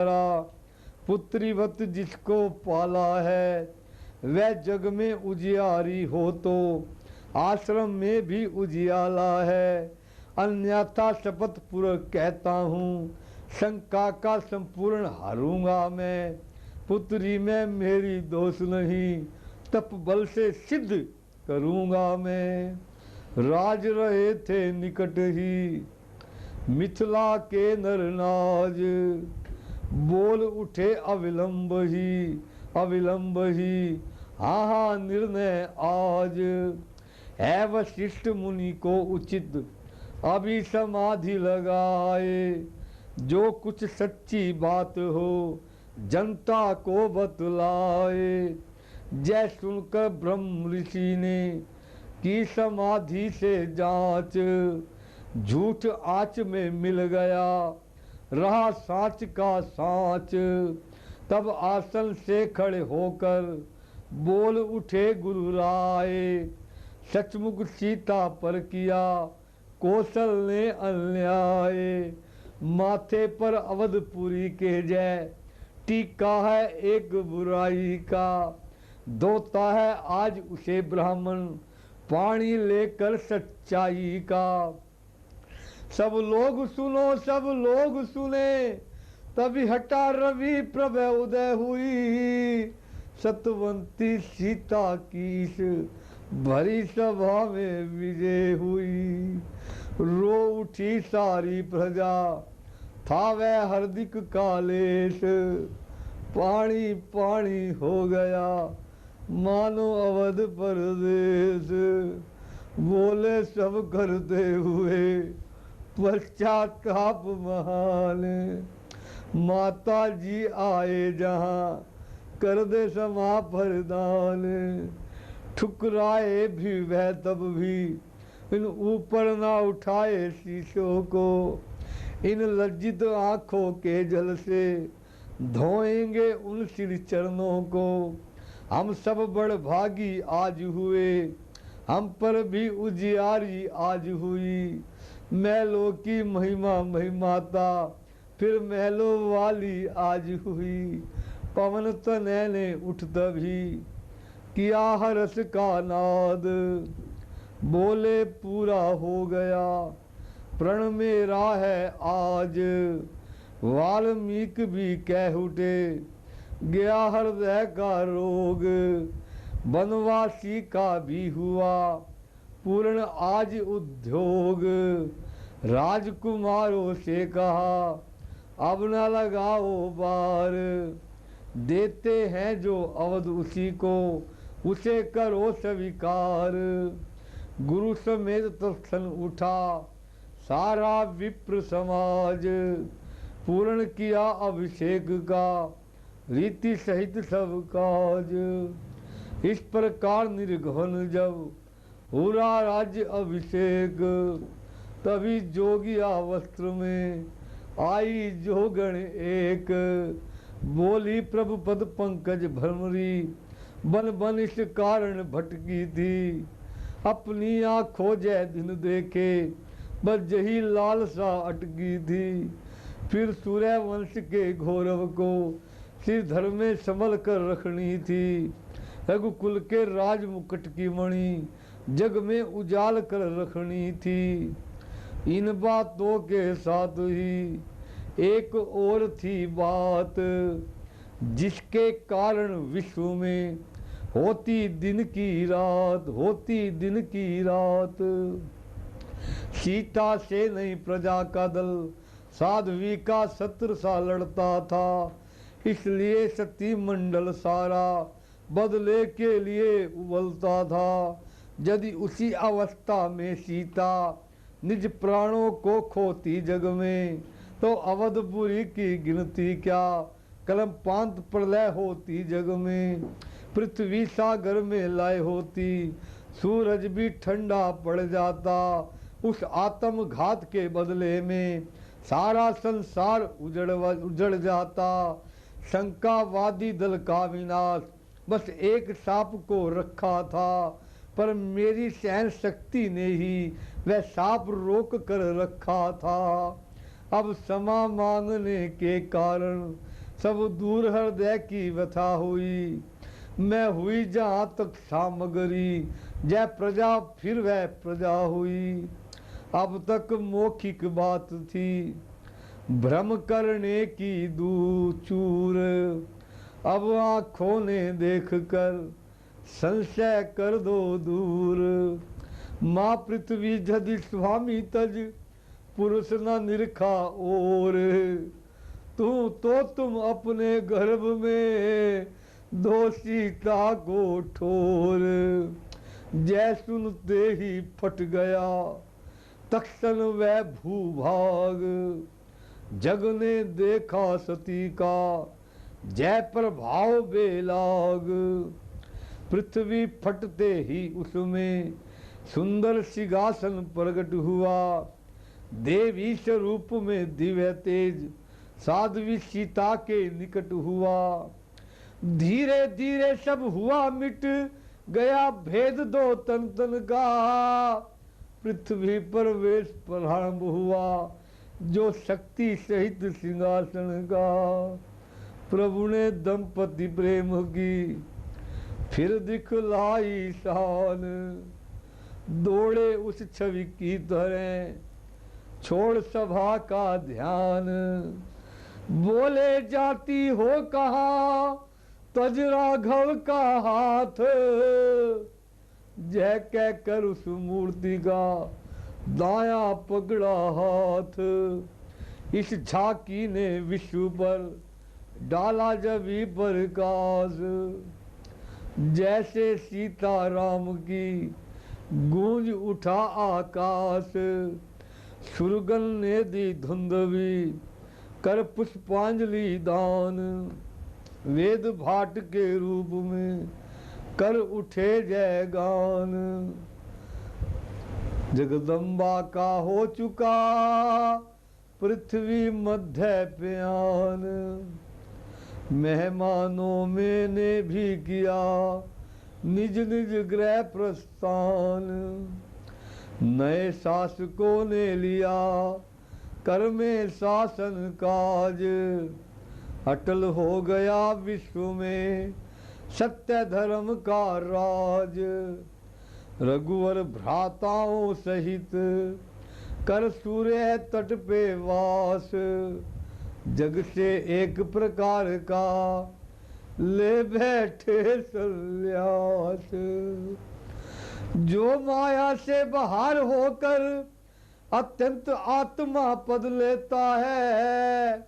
पुत्रीवत जिसको पाला है, वह जग में उजियारी हो तो आश्रम में भी उजियाला है। अन्यथा शपथ पूर्वक कहता हूँ, शंका का संपूर्ण हारूंगा मैं। पुत्री में मेरी दोष नहीं, तप बल से सिद्ध करूंगा मैं। राज रहे थे निकट ही मिथिला के नरनाज, बोल उठे अविलंब ही हाँ हाँ निर्णय आज है। वशिष्ठ मुनि को उचित अभी समाधि लगाए, जो कुछ सच्ची बात हो जनता को बतलाए। जय सुनकर ब्रह्म ऋषि ने की समाधि से जांच, झूठ आँच में मिल गया रहा साँच का साँच। तब आसन से खड़े होकर बोल उठे गुरु राय, सचमुच सीता पर किया कौशल ने अन्याय। माथे पर अवधपुरी के जय टीका है एक बुराई का, दोता है आज उसे ब्राह्मण पानी लेकर सच्चाई का। सब लोग सुनो सब लोग सुने, तभी हटा रवि प्रभा उदय हुई। सतवंती सीता की इस भरी सभा में विजय हुई। रो उठी सारी प्रजा था वह हार्दिक कालेश, पानी पानी हो गया मानो अवध परदेश। बोले सब करते हुए पश्चाताप महान, माता जी आए जहाँ कर दे समा प्रदान। ठुकराए भी वह तब भी इन ऊपर ना उठाए शीशों को, इन लज्जित आँखों के जल से धोएंगे उन श्री चरणों को। हम सब बड़ भागी आज हुए, हम पर भी उजियारी आज हुई। महलों की महिमा महिमाता फिर महलों वाली आज हुई। पवन तनय ने उठ तभी किया हर्ष का नाद, बोले पूरा हो गया प्रण मेरा है आज। वाल्मीकि भी कह उठे गया हृदय का रोग, वनवासी का भी हुआ पूर्ण आज उद्योग। राजकुमारों से कहा अब न लगाओ बार, देते हैं जो अवध उसी को उसे करो स्वीकार। गुरु समेत तत्क्षण उठा सारा विप्र समाज, पूर्ण किया अभिषेक का रीति सहित सब काज। इस प्रकार निर्घन जब पूरा राज्य अभिषेक, तभी जोगिया वस्त्र में आई जोगण एक। बोली प्रभु पद पंकज भ्रमरी, बन बन इस कारण भटकी थी। अपनी आँखों जय दिन देखे बस यही लालसा अटकी थी। फिर सूर्य वंश के गौरव को श्रीधर में संभल कर रखनी थी। रघुकुल के राज मुकुट की मणि जग में उजाल कर रखनी थी। इन बातों के साथ ही एक और थी बात, जिसके कारण विश्व में होती दिन की रात, होती दिन की रात। सीता से नहीं प्रजा का दल साध्वी का शत्रु सा लड़ता था, इसलिए सती मंडल सारा बदले के लिए उबलता था। यदि उसी अवस्था में सीता निज प्राणों को खोती जग में, तो अवधपुरी की गिनती क्या कलमपांत प्रलय होती जग में। पृथ्वी सागर में लय होती, सूरज भी ठंडा पड़ जाता। उस आत्मघात के बदले में सारा संसार उजड़ जाता। शंकावादी दल का विनाश बस एक सांप को रखा था, पर मेरी सहन शक्ति ने ही वह सांप रोक कर रखा था। अब क्षमा मांगने के कारण सब दूर हृदय की व्यथा हुई। मैं हुई जहाँ तक सामग्री, जय प्रजा फिर वह प्रजा हुई। अब तक मौखिक बात थी, भ्रम करने की दूचूर। अब आँखों ने देख कर संशय कर दो दूर। माँ पृथ्वी जदि स्वामी तज, पुरुष न निरखा और। तुम अपने गर्भ में दोषिता को ठोर। जय सुनते ही फट गया तक्षण वह भूभाग। जग ने देखा सती का जय प्रभाव बेलाग। पृथ्वी फटते ही उसमें सुंदर सिंहासन प्रकट हुआ। देवी स्वरूप में दिव्य तेज साध्वी सीता के निकट हुआ। धीरे धीरे सब हुआ मिट गया भेद दो तन तन का। पृथ्वी पर वेश प्रारंभ हुआ जो शक्ति सहित सिंहासन का। प्रभु ने दंपति प्रेम की फिर दिखलाई शान। दौड़े उस छवि की तरह छोड़ सभा का ध्यान। बोले जाती हो कहाँ तज राघव का हाथ। जय कह कर उस मूर्ति का दाया पकड़ा हाथ। इस झांकी ने विश्व पर डाला जबी प्रकाश। जैसे सीता राम की गूंज उठा आकाश। सुरगन ने दी धुंधवी कर पुष्पांजलि दान। वेद भाट के रूप में कर उठे जय गान। जगदम्बा का हो चुका पृथ्वी मध्य प्यान। मेहमानों में ने भी किया निज निज गृह प्रस्थान। नए शासकों ने लिया कर में शासन काज। अटल हो गया विश्व में सत्य धर्म का राज। रघुवर भ्राताओं सहित कर सूर्य तट पे वास। जग से एक प्रकार का ले बैठे संन्यास। जो माया से बाहर होकर अत्यंत आत्मा पद लेता है।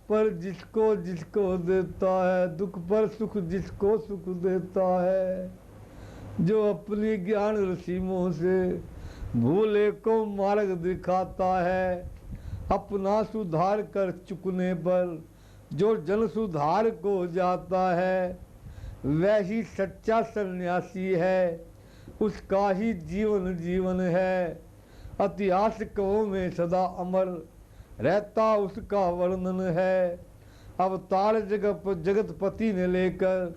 पर जिसको जिसको देता है दुख पर सुख जिसको सुख देता है। जो अपनी ज्ञान रसीमों से भूले को मार्ग दिखाता है। अपना सुधार कर चुकने पर जो जन सुधार को जाता है। वह ही सच्चा सन्यासी है, उसका ही जीवन जीवन है। इतिहास कवों में सदा अमर रहता उसका वर्णन है। अवतार जगतपति ने लेकर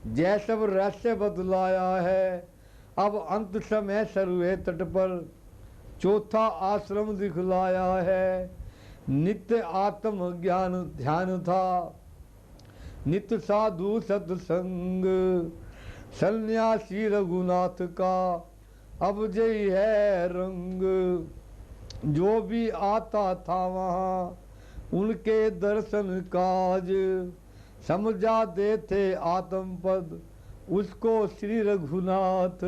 जय सब रहस्य बदलाया है। अब अंत समय सर्वे तट पर चौथा आश्रम दिखलाया है। नित्य आत्म ज्ञान ध्यान था, नित्य साधु सत्संग। सन्यासी रघुनाथ का अब जय है रंग। जो भी आता था वहाँ उनके दर्शन काज। समझा देते आत्म पद उसको श्री रघुनाथ।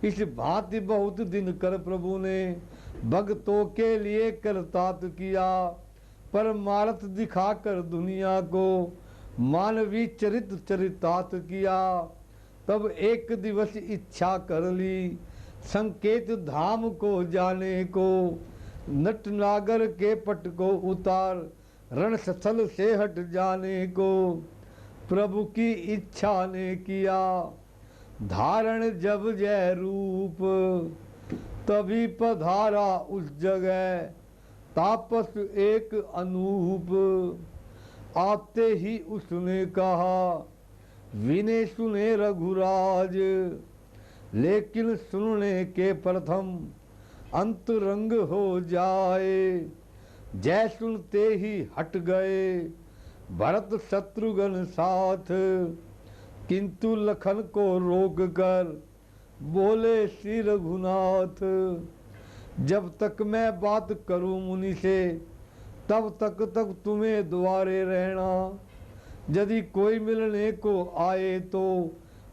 इस भांति बहुत दिन कर प्रभु ने भक्तों के लिए करतात किया। परमार्थ दिखाकर दुनिया को मानवी चरित चरितार्थ किया। तब एक दिवस इच्छा कर ली संकेत धाम को जाने को। नटनागर के पट को उतार रणस्थल से हट जाने को। प्रभु की इच्छा ने किया धारण जब जय रूप। तभी पधारा उस जगह तापस एक अनूप। आते ही उसने कहा विने सुने रघुराज। लेकिन सुनने के प्रथम अंतरंग हो जाए। जय सुनते ही हट गए भरत शत्रुघ्न साथ, किंतु लखन को रोक कर बोले श्री रघुनाथ, जब तक मैं बात करूं मुनि से तब तक तुम्हें द्वारे रहना। यदि कोई मिलने को आए तो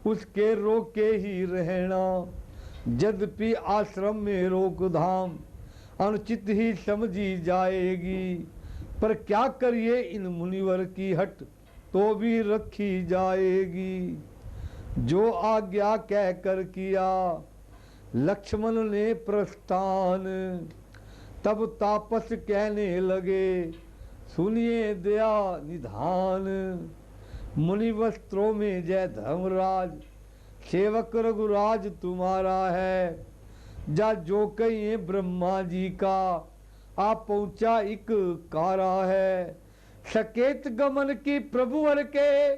उसके रोके ही रहना। यद्यपि आश्रम में रोक धाम अनुचित ही समझी जाएगी, पर क्या करिए इन मुनिवर की हट तो भी रखी जाएगी। जो आज्ञा कह कर किया लक्ष्मण ने प्रस्थान, तब तापस कहने लगे सुनिए दया निधान। मुनि वस्त्रों में जय धर्मराज, सेवक रघुराज तुम्हारा है। जा जो कहिए ब्रह्मा जी का, आप पहुंचा एक कारा है। सकेत गमन की प्रभुवर के,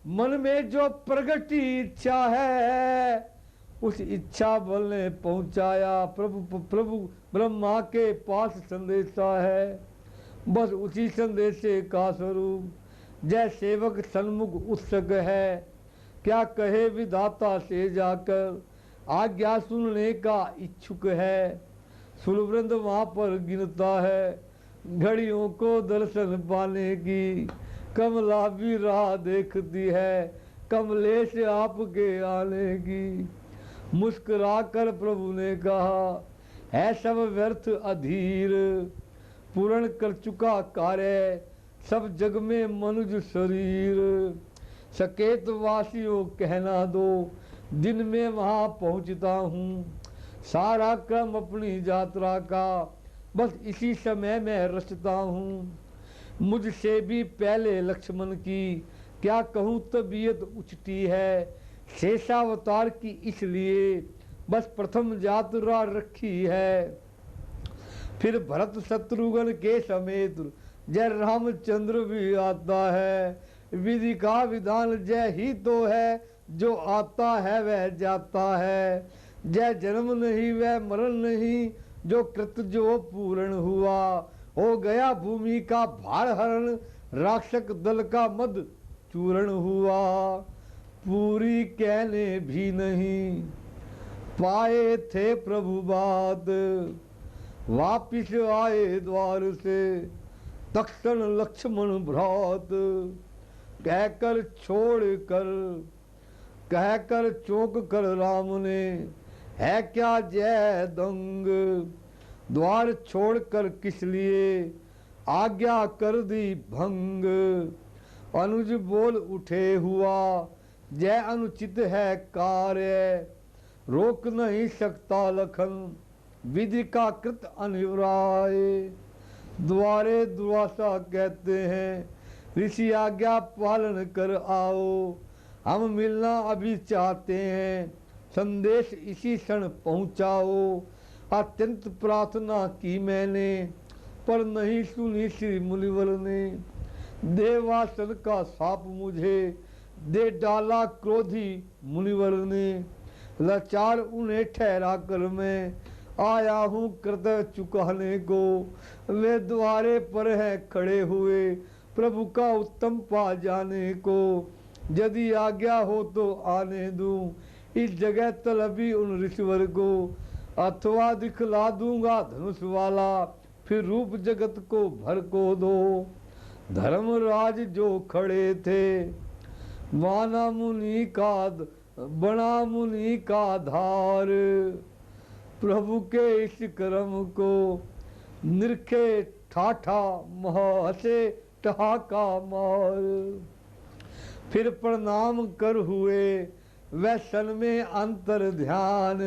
मन में जो प्रगति इच्छा है, उस इच्छा बल ने पहुंचाया प्रभु ब्रह्मा के पास संदेशा है। बस उसी संदेशे का स्वरूप जय सेवक सन्मुख उत्सुक है। क्या कहे विधाता से जाकर, आज्ञा सुनने का इच्छुक है। सुरवृंद वहाँ पर गिनता है, घड़ियों को दर्शन पाने की। कमला भी राह देखती है, कमलेश आपके आने की। मुस्कुरा कर प्रभु ने कहा, है सब व्यर्थ अधीर, पूर्ण कर चुका कार्य सब जग में मनुज शरीर। सकेत वासियों कहना दो, दिन में वहाँ पहुँचता हूँ। सारा क्रम अपनी यात्रा का बस इसी समय में रचता हूँ। मुझसे भी पहले लक्ष्मण की क्या कहूँ तबीयत उचटी है। शेषावतार की इसलिए बस प्रथम यात्रा रखी है। फिर भरत शत्रुघ्न के समेत जय रामचंद्र भी आता है। विधि का विधान जय ही तो है, जो आता है वह जाता है। जय जन्म नहीं वह मरण नहीं, जो कृत जो पूर्ण हुआ। हो गया भूमि का भार हरण, राक्षक दल का मद चूर्ण हुआ। पूरी कहने भी नहीं पाए थे प्रभु बात, वापिस आए द्वार से तक्षण लक्ष्मण भ्रात। कहकर चौंक कर राम ने है क्या जय दंग। द्वार छोड़कर किस लिए आज्ञा कर दी भंग। अनुज बोल उठे हुआ जय अनुचित है कार्य। रोक नहीं सकता लखन विधि का कृत अनिवार्य। द्वारे दुआसा कहते हैं ऋषि आज्ञा पालन कर आओ। हम मिलना अभी चाहते हैं, संदेश इसी क्षण पहुंचाओ। अत्यंत प्रार्थना की मैंने, पर नहीं सुनी श्री मुनिवर ने। देवासन का साप मुझे दे डाला क्रोधी मुनिवर ने। लाचार उन्हें ठहरा कर मैं आया हूँ कर्तव्य चुकाने को। वे द्वारे पर है खड़े हुए प्रभु का उत्तम पा जाने को। यदि आज्ञा हो तो आने दूं इस जगह तलबी उन ऋषिवर को। अथवा दिखला दूंगा धनुष वाला, फिर रूप जगत को भर को दो। धर्मराज जो खड़े थे बना मुनि का धार। प्रभु के इस कर्म को निरखे ठाठा हंसे ठहाका मार। फिर प्रणाम कर हुए वह सन में अंतर ध्यान।